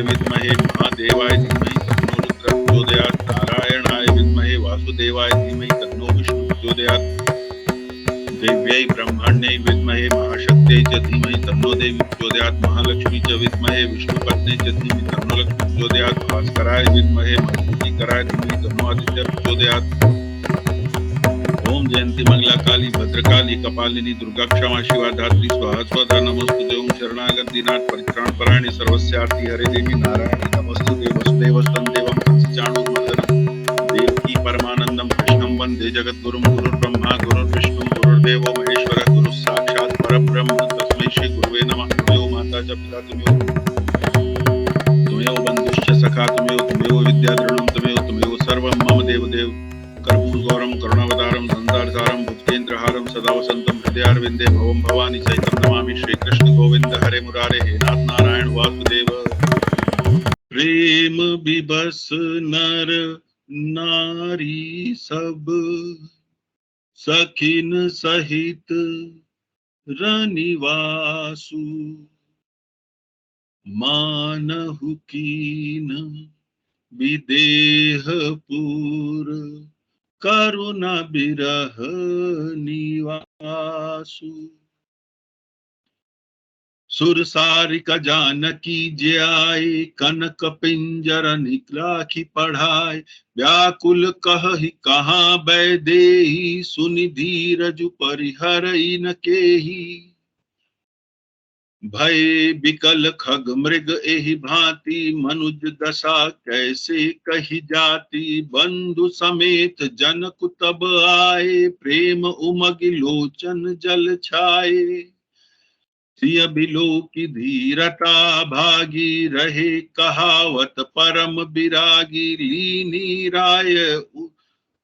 विद्महे महादेवाय धीमहि तन्नो रुद्रः प्रचोदयात्। नारायणाय विद्महे वासुदेवाय धीमहि तन्नो विष्णुः प्रचोदयात्। देव्यै ब्रह्मण्यै विद्महे महाशक्त्यै च धीमहि तन्नो देवी प्रचोदयात्। महालक्ष्मी च विद्महे विष्णुपत्न्यै च धीमहि तन्नो लक्ष्मी प्रचोदयात्। भास्कराय विद्महे मरुत्पुंजिकराय धीमहि तन्नो आदित्य प्रचोदयात्। ओम जयंती मंगला काली भद्रकाली कपालिनी दुर्गा क्षमा शिवा धात्री स्वाहा स्वधा नमोस्तुते। ओम शरणागत दीनाथ परित्राण परायणे सर्वस्यार्ति हरे देवी नारायणी नमोस्तुते। वसुदेवस्तं देवं कंसचाणूरमर्दनं देवकी परमानंदं कृष्णं वंदे जगद्गुरुं। गुरुर्ब्रह्मा गुरुर्विष्णु गुरुर्देवो महेश्वरः गुरुः साक्षात् परब्रह्म तस्मै श्री गुरुवे नमः। तुमेव माता च पिता तुमेव बन्धुश्च सखा तुमेव विद्याधरणं तुमेव सर्वं मम देवदेव। कर्पूरगौरं करुणावतारं संसारसारं भुजगेन्द्रहारं सदा वसन्तं हृदयारविन्दे भवं भवानी सहितं नमामि। श्रीकृष्ण गोविंद हरे मुरारे हे नाथ नारायण वासुदेव। प्रेम विबस नर नारी सब सखिन सहित रनिवासु। मानहु कीन विदेहपुर करुणा बिरह निवासु। सुरसारिक जानकी ज्याय कनक पिंजर निकलाखी पढ़ाय। व्याकुल कहहि कहाँ बैदेही सुनि धीरजु परिहरई न केही। भय बिकल खग मृग एहि भांति मनुज दशा कैसे कही जाती। बंधु समेत जनक तब आए प्रेम उमग लोचन जल छाए। सिय बिलो की धीरता भागी रहे कहावत परम बिरागी। लीनी राय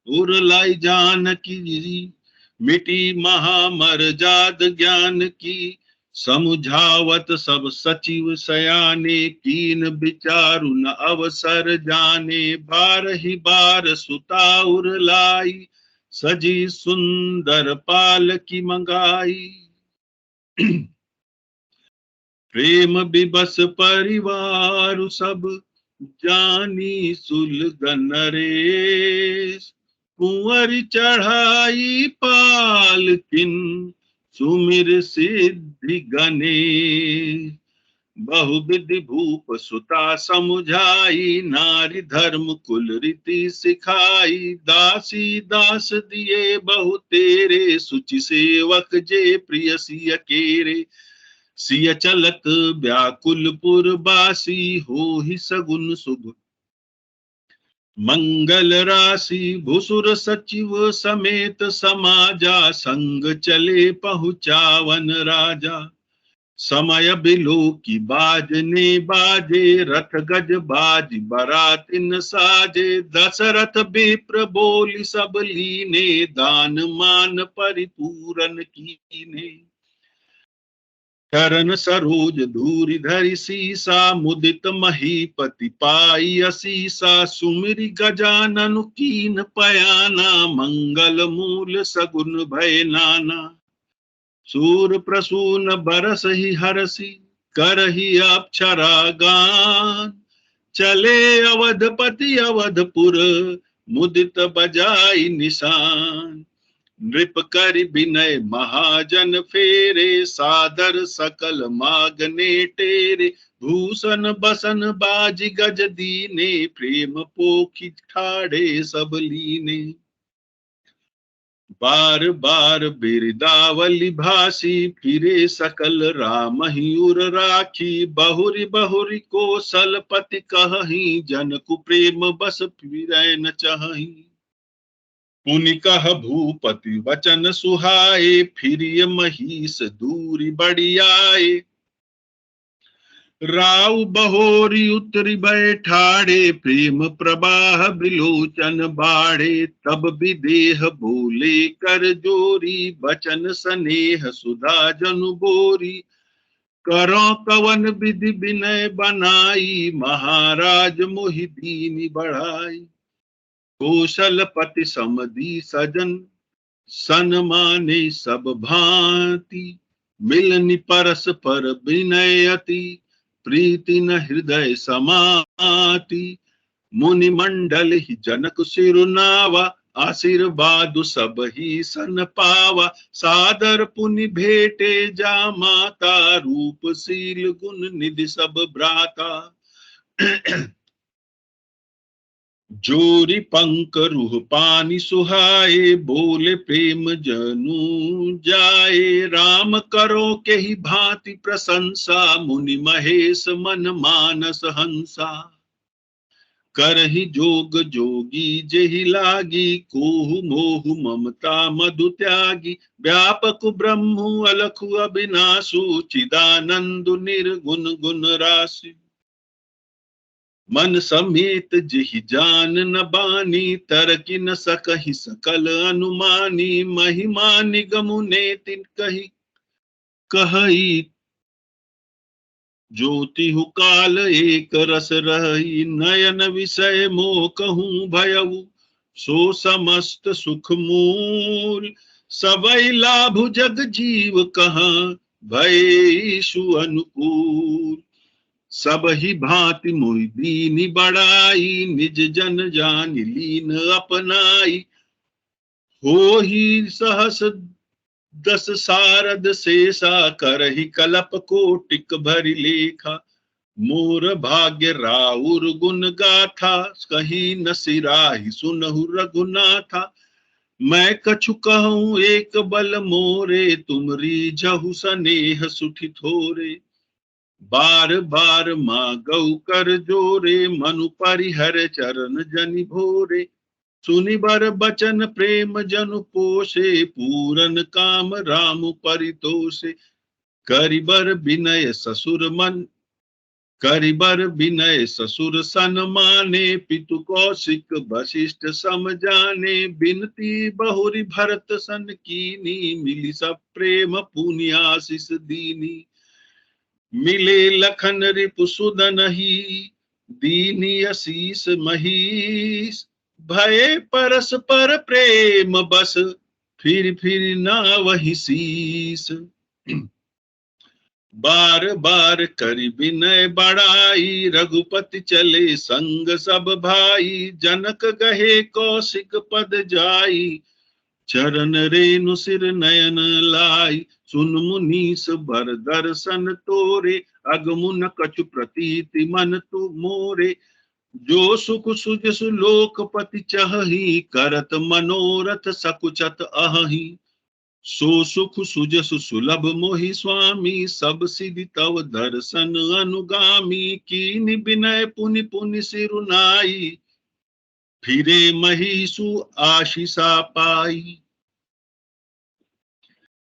उरलाई जानकी मिटी महामर जाद ज्ञान की। समुझावत सब सचिव सयाने कीन विचारु न अवसर जाने। बार ही बार सुता उरलाई सजी सुंदर पाल की मंगाई। प्रेम विबस परिवार सब जानी सुलगन नरेश। कुंवर चढ़ाई पालकिन सुमिर सिद्धि गणेश। बहुविधि भूप सुता समुझाई नारी धर्म कुल रीति सिखाई। दासी दास दिए बहु तेरे सुचि सेवक जे प्रिय सिय केरे। सिय चलत व्याकुलपुर बासी हो ही सगुन शुभ मंगल राशि। भुसुर सचिव समेत समाजा संग चले पहुँचावन राजा। समय बिलो की बाजने बाजे रथ गज बाज बरातिन साजे। दशरथ विप्र बोली सब लीने दान मान परिपूरन कीने। चरण सरोज धूरि धरि सीसा मुदित महीपति पाई असीसा। सुमिरि गजानन कीन पयाना मंगल मूल सगुन भय नाना। सूर प्रसून बरस ही हरसी करहि अप्सरा गान। चले अवधपति अवधपुर मुदित बजाई निशान। नृप कर विनय महाजन फेरे सादर सकल मागने टेरे। भूषण बसन बाजी गज दीने प्रेम पोखी ठाड़े सब लीने। बार बार बिरदावली भासी फिरे सकल राम ही उर राखी। बहुरी बहुरी कौशलपति कहही जनकु प्रेम बस फिरै न चाही। पुनि कह भूपति वचन सुहाए फिरिय महिष दूरी बढ़ियाए। राव बहोरी उतरी बैठाड़े प्रेम प्रवाह बिलोचन बाड़े। तब विदेह बोले कर जोरी बचन स्नेह सुधा जनु बोरी। करो कवन विधि विनय बनाई महाराज मोहि दीनि बढ़ाई। कौशलपति समधी सजन सन्माने सब भांति। मिलनि परस पर विनय अति प्रीति न हृदय समाति। मुनि मंडल ही जनक सिरुनावा, आशीर्वाद सब ही सन पावा। सादर पुनि भेटे जा माता, रूप शील गुण निधि सब भ्राता। जोरी पंक रूह पानी सुहाए, बोले प्रेम जनु जाए। राम करो के ही भांति प्रशंसा, मुनि महेश मन मानस हंसा। करहि जोग जोगी जेहि लागी, कोहु मोहु ममता मधु त्यागी। व्यापक ब्रह्मु अलखु अविनाशु, चिदानंद निर्गुण गुण राशि। मन समेत जेहि जान न बानी, तरकि न सकहि सकल अनुमानी। महिमा निगम ने तिन कही कहई, ज्योतिहु काल एक रस रही। नयन विषय मोह कहूँ भयउ, सो समस्त सुख मूल। सबई लाभ जग जीव कहाँ, भयेषु अनुकूल। सब ही भांति मोहि दीनि बड़ाई, निज जन जान लीन अपनाई। हो ही सहस दस सारद शेषा, करहि कलप कोटिक भरि लेखा। मोर भाग्य राउर गुण गाथा, कहीं न सिराहि सुनहु रघुनाथा। मैं कछु कहूँ एक बल मोरे, तुमरी जहु सनेह सुठि थोरे। बार बार मांगऊ कर जोरे, मनु परिहर चरण जनि भोरे। सुनि बर बचन प्रेम जनु पोषे, पूरन काम राम परितोषे। करिबर विनय ससुर मन, करिबर विनय ससुर सन माने। पितु कौशिक वशिष्ठ सम जाने, बिनती बहुरी भरत सन कीनी। मिली सब प्रेम पुनि आशीष दीनी। मिले लखन रिपु सुदन ही, दीनी असीस महीस। भये परस पर प्रेम बस, फिर ना वही शीस। बार बार करि विनय बड़ाई, रघुपति चले संग सब भाई। जनक गहे कौशिक पद जाई, चरण रेणु सिर नयन लाई। सुन मुनीस बर दर्शन तोरे, अगमुन कछु प्रतीति मन तु मोरे। जो सुख सुजसु लोकपति चहहि, करत मनोरथ सकुचत अहहि। सो सुख सुजसु सुलभ मोहि स्वामी, सब सिद्धि तव दर्शन अनुगामी। कीनि विनय पुनि पुनि सिरुनाई, फिरे महिषु आशीषा पाई।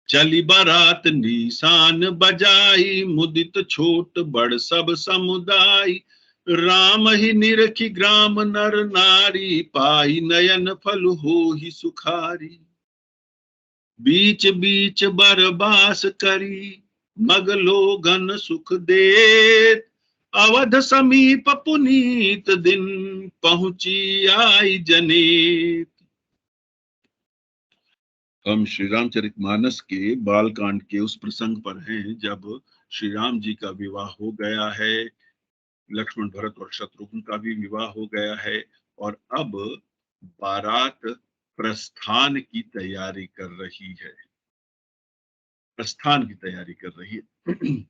चली बारात निशान बजाई, मुदित छोट बड़ सब समुदाय। राम ही निरखी ग्राम नर नारी, पाई नयन फल होहि सुखारी। बीच बीच बरबास करी, मग लोगन सुख देत। अवध समीप पुनीत दिन, पहुंची आई जनेत। हम श्री रामचरितमानस के बालकांड के उस प्रसंग पर हैं जब श्री राम जी का विवाह हो गया है, लक्ष्मण भरत और शत्रुघ्न का भी विवाह हो गया है, और अब बारात प्रस्थान की तैयारी कर रही है, प्रस्थान की तैयारी कर रही है।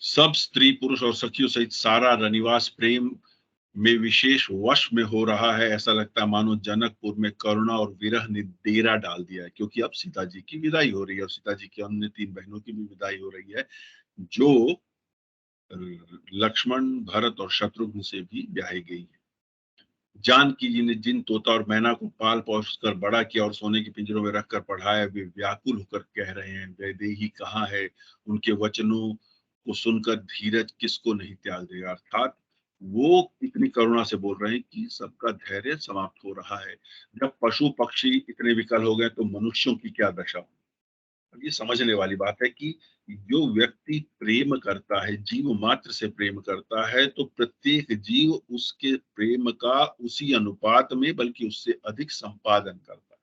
सब स्त्री पुरुष और सखियों सहित सारा रनिवास प्रेम में विशेष वश में हो रहा है। ऐसा लगता है मानो जनकपुर में करुणा और विरह ने डेरा डाल दिया है, क्योंकि अब सीता जी की विदाई हो रही है और सीता जी की अन्य 3 बहनों की भी विदाई हो रही है, जो लक्ष्मण भरत और शत्रुघ्न से भी ब्याही गई है। जानकी जी ने जिन तोता और मैना को पाल पोस कर बड़ा किया और सोने के पिंजरों में रखकर पढ़ाया, वे व्याकुल होकर कह रहे हैं, वैदेही कहाँ है? उनके वचनों को सुनकर धीरज किसको नहीं त्याग देगा। अर्थात वो इतनी करुणा से बोल रहे हैं कि सबका धैर्य समाप्त हो रहा है। जब पशु पक्षी इतने विकल हो गए तो मनुष्यों की क्या दशा हो। अब ये समझने वाली बात है कि जो व्यक्ति प्रेम करता है, जीव मात्र से प्रेम करता है, तो प्रत्येक जीव उसके प्रेम का उसी अनुपात में बल्कि उससे अधिक संपादन करता है।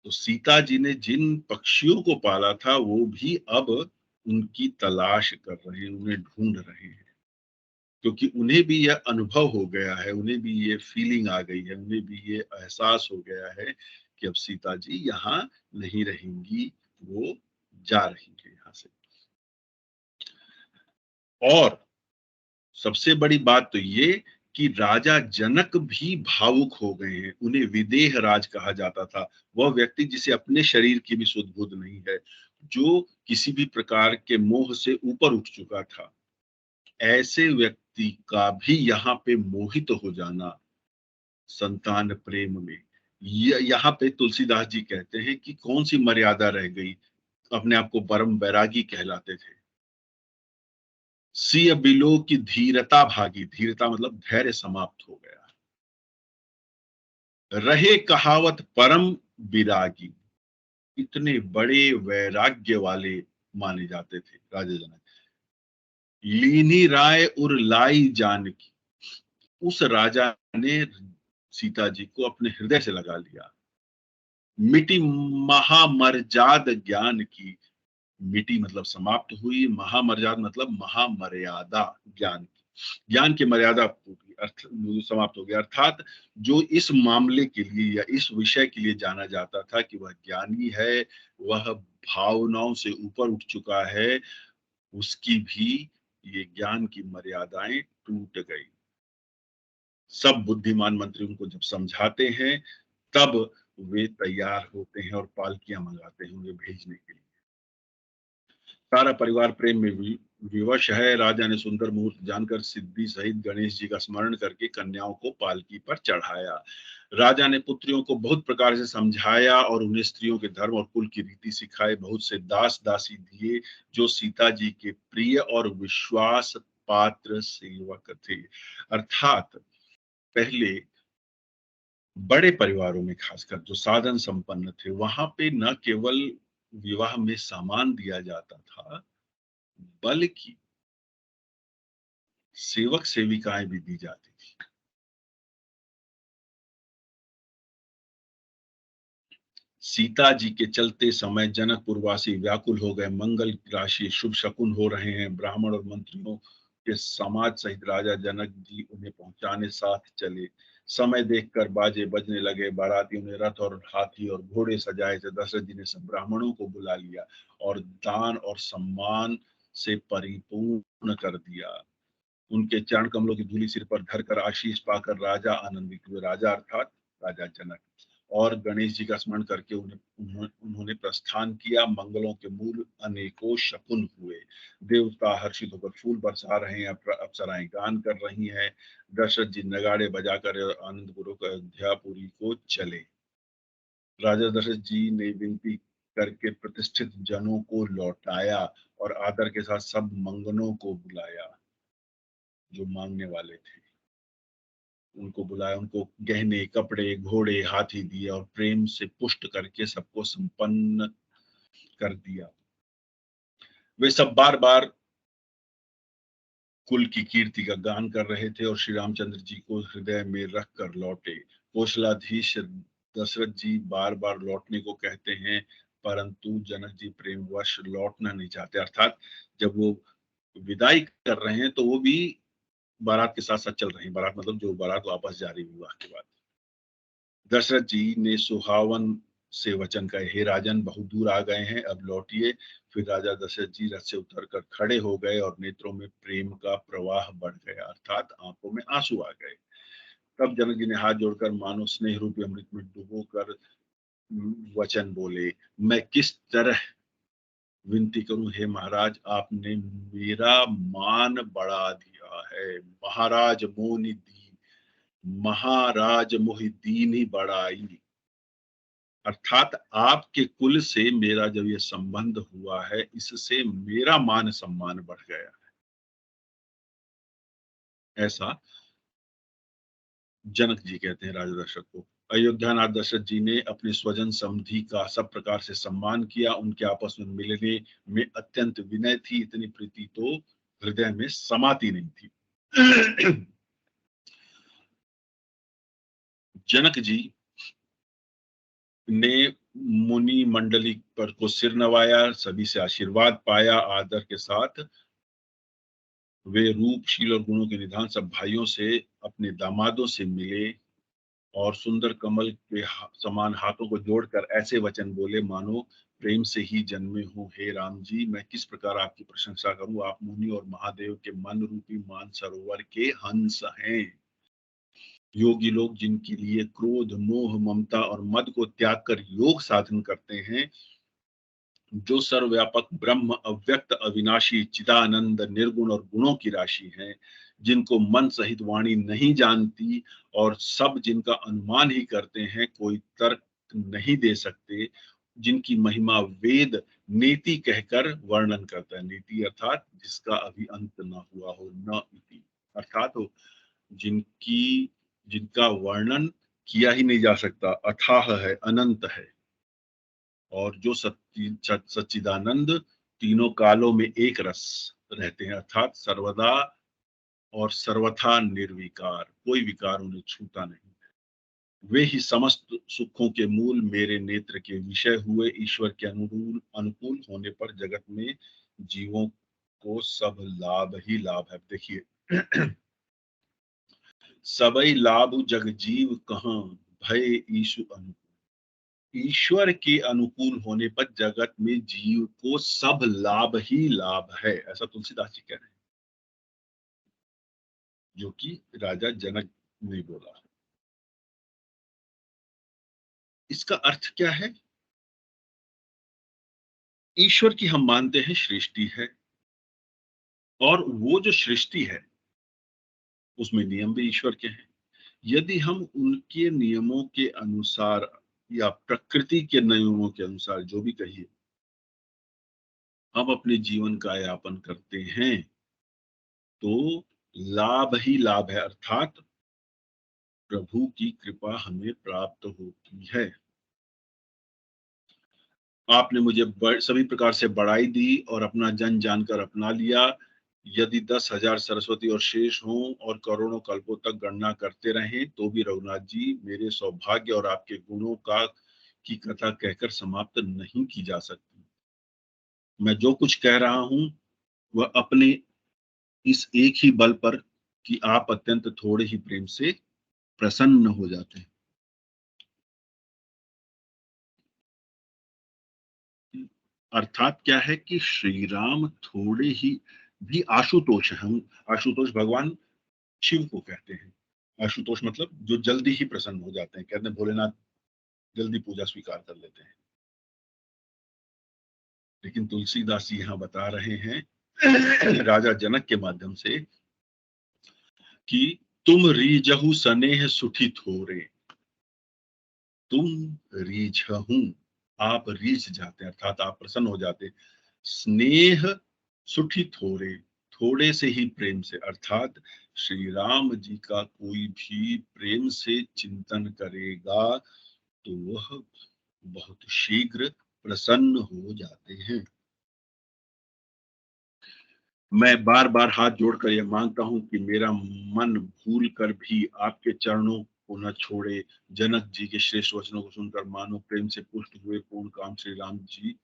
तो सीता जी ने जिन पक्षियों को पाला था वो भी अब उनकी तलाश कर रहे हैं, उन्हें ढूंढ रहे हैं, क्योंकि उन्हें भी यह अनुभव हो गया है, उन्हें भी ये फीलिंग आ गई है, उन्हें भी ये एहसास हो गया है कि अब सीता जी यहाँ नहीं रहेंगी, वो जा रही है यहाँ से। और सबसे बड़ी बात तो ये कि राजा जनक भी भावुक हो गए हैं। उन्हें विदेह राज कहा जाता था। वह व्यक्ति जिसे अपने शरीर की भी सुध बुध नहीं है, जो किसी भी प्रकार के मोह से ऊपर उठ चुका था, ऐसे व्यक्ति का भी यहाँ पे मोहित हो जाना संतान प्रेम में, यहाँ पे तुलसीदास जी कहते हैं कि कौन सी मर्यादा रह गई। अपने आप को परम वैरागी कहलाते थे। सिय बिलो की धीरता भागी, धीरता मतलब धैर्य समाप्त हो गया। रहे कहावत परम विरागी, इतने बड़े वैराग्य वाले माने जाते थे राजा जनक। लीनी राय उर लाई जानकी, उस राजा ने सीता जी को अपने हृदय से लगा लिया। मिटी महामर्जाद ज्ञान की, मिटी मतलब समाप्त हुई, महामर्याद मतलब महामर्यादा ज्ञान की, ज्ञान की मर्यादा पूरी अर्थ समाप्त हो गया। अर्थात जो इस मामले के लिए या इस विषय के लिए जाना जाता था कि वह ज्ञानी है, वह भावनाओं से ऊपर उठ चुका है, उसकी भी ये ज्ञान की मर्यादाएं टूट गई। सब बुद्धिमान मंत्री उनको जब समझाते हैं तब वे तैयार होते हैं और पालकियां मंगाते हैं उन्हें भेजने के लिए। सारा परिवार प्रेम में विवश है। राजा ने सुंदर मुहूर्त जानकर सिद्धि सहित गणेश जी का स्मरण करके कन्याओं को पालकी पर चढ़ाया। राजा ने पुत्रियों को बहुत प्रकार से समझाया और उन्हें स्त्रियों के धर्म और कुल की रीति सिखाए। बहुत से दास दासी दिए जो सीता जी के प्रिय और विश्वास पात्र सेवक थे। अर्थात पहले बड़े परिवारों में खासकर जो साधन संपन्न थे, वहां पे न केवल विवाह में सामान दिया जाता था, बल्कि सेवक सेविकाएं भी दी जाती थी। सीता जी के चलते समय जनकपुरवासी व्याकुल हो गए। मंगल राशि शुभ शकुन हो रहे हैं। ब्राह्मण और मंत्रियों के समाज सहित राजा जनक जी उन्हें पहुंचाने साथ चले। समय देखकर बाजे बजने लगे। बारातियों ने रथ और हाथी और घोड़े सजाए थे। दशरथ जी ने सब ब्राह्मणों को बुला लिया और दान और सम्मान से परिपूर्ण कर दिया। उनके चरण कमलों की धूलि सिर पर धरकर आशीष पाकर राजा आनंदित हुए। राजा अर्थात राजा जनक। और गणेश जी का स्मरण करके उन्होंने प्रस्थान किया। मंगलों के मूल अनेकों शकुन हुए। देवता हर्षित होकर फूल बरसा रहे हैं। अप्सराएं गान कर रही हैं। दशरथ जी नगाड़े बजाकर आनंद पूर्वक अयोध्यापुरी को चले। राजा दशरथ जी ने विनती करके प्रतिष्ठित जनों को लौटाया और आदर के साथ सब मंगनों को बुलाया। जो मांगने वाले थे उनको बुलाया, उनको गहने कपड़े घोड़े हाथी दिए और प्रेम से पुष्ट करके सबको संपन्न कर दिया। वे सब बार बार कुल की कीर्ति का गान कर रहे थे और श्री रामचंद्र जी को हृदय में रख कर लौटे। कौशलाधीश दशरथ जी बार बार लौटने को कहते हैं, परंतु जनक जी प्रेमवश लौटना नहीं चाहते। अर्थात जब वो विदाई कर रहे हैं तो वो भी बारात के साथ साथ चल रही है। बारात मतलब जो बारात वापस जा रही विवाह के बाद। दशरथ जी ने सुहावन से वचन कहे, हे राजन बहुत दूर आ गए हैं, अब लौटिए। फिर राजा दशरथ जी रथ से उतरकर खड़े हो गए और नेत्रों में प्रेम का प्रवाह बढ़ गया, अर्थात आंखों में आंसू आ गए। तब जनक जी ने हाथ जोड़कर मानो स्नेह रूपी अमृत में डुबो कर वचन बोले, मैं किस तरह विनती करूं हे महाराज, आपने मेरा मान बढ़ा दिया है। महाराज मोनि दी, महाराज मोहिदीन ही बढ़ाई। अर्थात आपके कुल से मेरा जब ये संबंध हुआ है, इससे मेरा मान सम्मान बढ़ गया। ऐसा जनक जी कहते हैं राजा दशरथ को। अयोध्यानाथ दशरथ जी ने अपने स्वजन समधि का सब प्रकार से सम्मान किया। उनके आपस में मिलने में अत्यंत विनय थी। इतनी प्रीति तो हृदय में समाती नहीं थी। जनक जी ने मुनि मंडली पर को सिर नवाया, सभी से आशीर्वाद पाया आदर के साथ। वे रूप, शील और गुणों के निधान सब भाइयों से अपने दामादों से मिले और सुंदर कमल के समान हाथों को जोड़कर ऐसे वचन बोले मानो प्रेम से ही जन्मे हो। हे राम जी, मैं किस प्रकार आपकी प्रशंसा करूं? आप मुनि और महादेव के मन रूपी मान सरोवर के हंस हैं। योगी लोग जिनके लिए क्रोध, मोह, ममता और मद को त्याग कर योग साधन करते हैं, जो सर्वव्यापक ब्रह्म, अव्यक्त, अविनाशी, चिदानंद, निर्गुण और गुणों की राशि है, जिनको मन सहित वाणी नहीं जानती और सब जिनका अनुमान ही करते हैं, कोई तर्क नहीं दे सकते, जिनकी महिमा वेद नेति कहकर वर्णन करता है। नीति अर्थात जिसका अभी अंत न हुआ हो, न इति अर्थात हो जिनकी जिनका वर्णन किया ही नहीं जा सकता, अथाह है, अनंत है, और जो सच्चिदानंद तीनों कालों में एक रस रहते हैं, अर्थात सर्वदा और सर्वथा निर्विकार, कोई विकार उन्हें छूता नहीं। वे ही समस्त सुखों के मूल मेरे नेत्र के विषय हुए। ईश्वर के अनुकूल अनुकूल होने पर जगत में जीवों को सब लाभ ही लाभ है। देखिए, सबई लाभ जग जीव कहाँ, भय ईशु अनुकूल। ईश्वर के अनुकूल होने पर जगत में जीव को सब लाभ ही लाभ है, ऐसा तुलसीदास जी कह रहे हैं, जो कि राजा जनक ने बोला। इसका अर्थ क्या है? ईश्वर की हम मानते हैं सृष्टि है, और वो जो सृष्टि है उसमें नियम भी ईश्वर के हैं। यदि हम उनके नियमों के अनुसार या प्रकृति के नियमों के अनुसार, जो भी कहिए, हम अपने जीवन का यापन करते हैं, तो लाभ ही लाभ है, अर्थात प्रभु की कृपा हमें प्राप्त होती है। आपने मुझे सभी प्रकार से बड़ाई दी और अपना जन जानकर अपना लिया। यदि 10,000 सरस्वती और शेष हों और करोड़ों कल्पों तक गणना करते रहें, तो भी रघुनाथ जी मेरे सौभाग्य और आपके गुणों का की कथा कहकर समाप्त नहीं की जा सकती। मैं जो कुछ कह रहा हूं वह अपने इस एक ही बल पर कि आप अत्यंत थोड़े ही प्रेम से प्रसन्न हो जाते हैं। अर्थात क्या है कि श्री राम थोड़े ही भी आशुतोष है। हम आशुतोष भगवान शिव को कहते हैं। आशुतोष मतलब जो जल्दी ही प्रसन्न हो जाते हैं, कहते हैं भोलेनाथ जल्दी पूजा स्वीकार कर लेते हैं। लेकिन तुलसीदास जी यहाँ बता रहे हैं राजा जनक के माध्यम से कि तुम रीजहु सनेह सुठी थोरे, तुम रीझहू, आप रीझ जाते हैं, अर्थात आप प्रसन्न हो जाते हैं। स्नेह सुठी थोरे, थोड़े से ही प्रेम से, अर्थात श्री राम जी का कोई भी प्रेम से चिंतन करेगा तो वह बहुत शीघ्र प्रसन्न हो जाते हैं। मैं बार बार हाथ जोड़कर यह मांगता हूं कि मेरा मन भूल कर भी आपके चरणों को न छोड़े। जनक जी के श्रेष्ठ वचनों को सुनकर मानो प्रेम से पुष्ट हुए पूर्ण काम श्री राम जी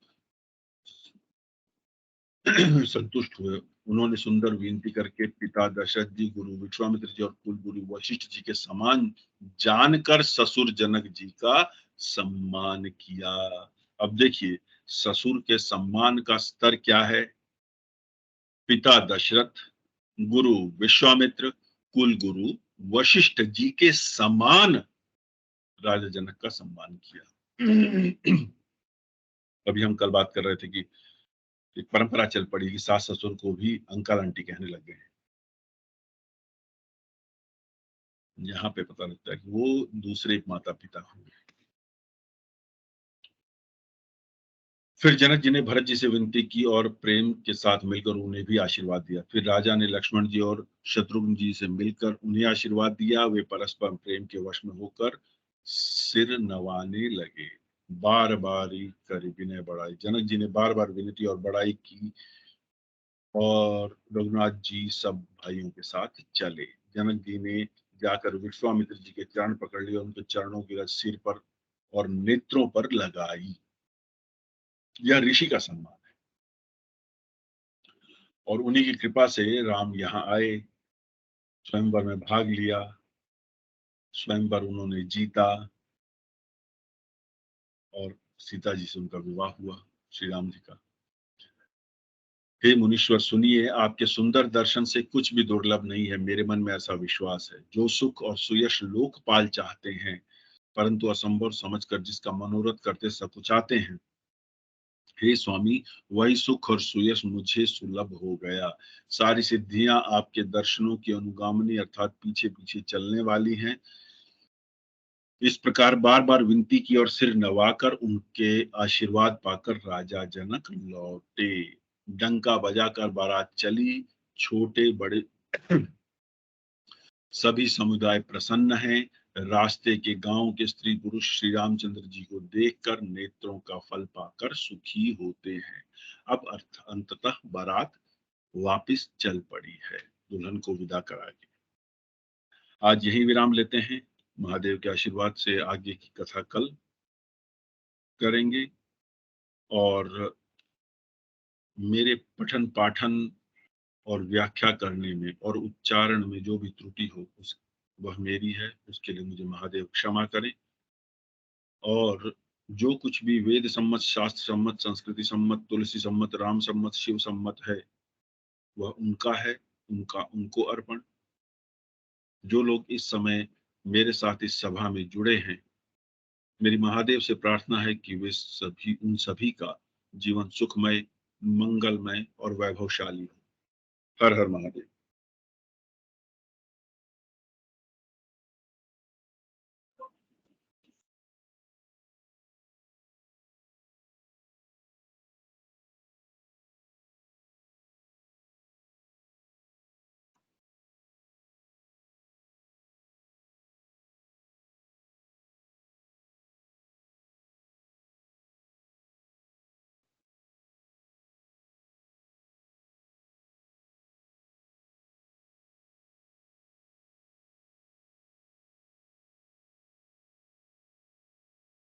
संतुष्ट हुए। उन्होंने सुंदर विनती करके पिता दशरथ जी, गुरु विश्वामित्र जी और कुल गुरु वशिष्ठ जी के समान जानकर ससुर जनक जी का सम्मान किया। अब देखिए, ससुर के सम्मान का स्तर क्या है? पिता दशरथ, गुरु विश्वामित्र, कुल गुरु वशिष्ठ जी के समान राजा जनक का सम्मान किया। अभी हम कल बात कर रहे थे कि एक परंपरा चल पड़ी कि सास ससुर को भी अंकल आंटी कहने लग गए। यहाँ पे पता लगता है कि वो दूसरे माता पिता हुए। फिर जनक जी ने भरत जी से विनती की और प्रेम के साथ मिलकर उन्हें भी आशीर्वाद दिया। फिर राजा ने लक्ष्मण जी और शत्रुघ्न जी से मिलकर उन्हें आशीर्वाद दिया। वे परस्पर प्रेम के वश में होकर सिर नवाने लगे। बार बार ही कर विनय बढ़ाई, जनक जी ने बार बार विनती और बड़ाई की और रघुनाथ जी सब भाइयों के साथ चले। जनक जी ने जाकर विश्वामित्र जी के चरण पकड़ लिए, उनके चरणों की रज सिर पर और नेत्रों पर लगाई। यह ऋषि का सम्मान है और उन्हीं की कृपा से राम यहाँ आए, स्वयंवर में भाग लिया, स्वयंवर उन्होंने जीता और सीता जी से उनका विवाह हुआ, श्री राम जी का। हे मुनीश्वर सुनिए, आपके सुंदर दर्शन से कुछ भी दुर्लभ नहीं है। मेरे मन में ऐसा विश्वास है, जो सुख और सुयश लोकपाल चाहते हैं, परंतु असंभव समझकर जिसका मनोरथ करते सकुचाते हैं, हे स्वामी, वही सुख और सुयश मुझे सुलभ हो गया। सारी सिद्धियां आपके दर्शनों की अनुगामिनी अर्थात पीछे पीछे चलने वाली हैं। इस प्रकार बार बार विनती की और सिर नवाकर उनके आशीर्वाद पाकर राजा जनक लौटे। डंका बजाकर बारात चली, छोटे बड़े सभी समुदाय प्रसन्न हैं। रास्ते के गांव के स्त्री पुरुष श्री रामचंद्र जी को देखकर नेत्रों का फल पाकर सुखी होते हैं। अब अंततः बारात वापिस चल पड़ी है, दुल्हन को विदा करा के। आज यही विराम लेते हैं। महादेव के आशीर्वाद से आगे की कथा कल करेंगे। और मेरे पठन पाठन और व्याख्या करने में और उच्चारण में जो भी त्रुटि हो उस वह मेरी है, उसके लिए मुझे महादेव क्षमा करें। और जो कुछ भी वेद सम्मत, शास्त्र सम्मत, संस्कृति सम्मत, तुलसी सम्मत, राम सम्मत, शिव सम्मत है, वह उनका है, उनका उनको अर्पण। जो लोग इस समय मेरे साथ इस सभा में जुड़े हैं, मेरी महादेव से प्रार्थना है कि वे सभी, उन सभी का जीवन सुखमय, मंगलमय और वैभवशाली हो। हर हर महादेव।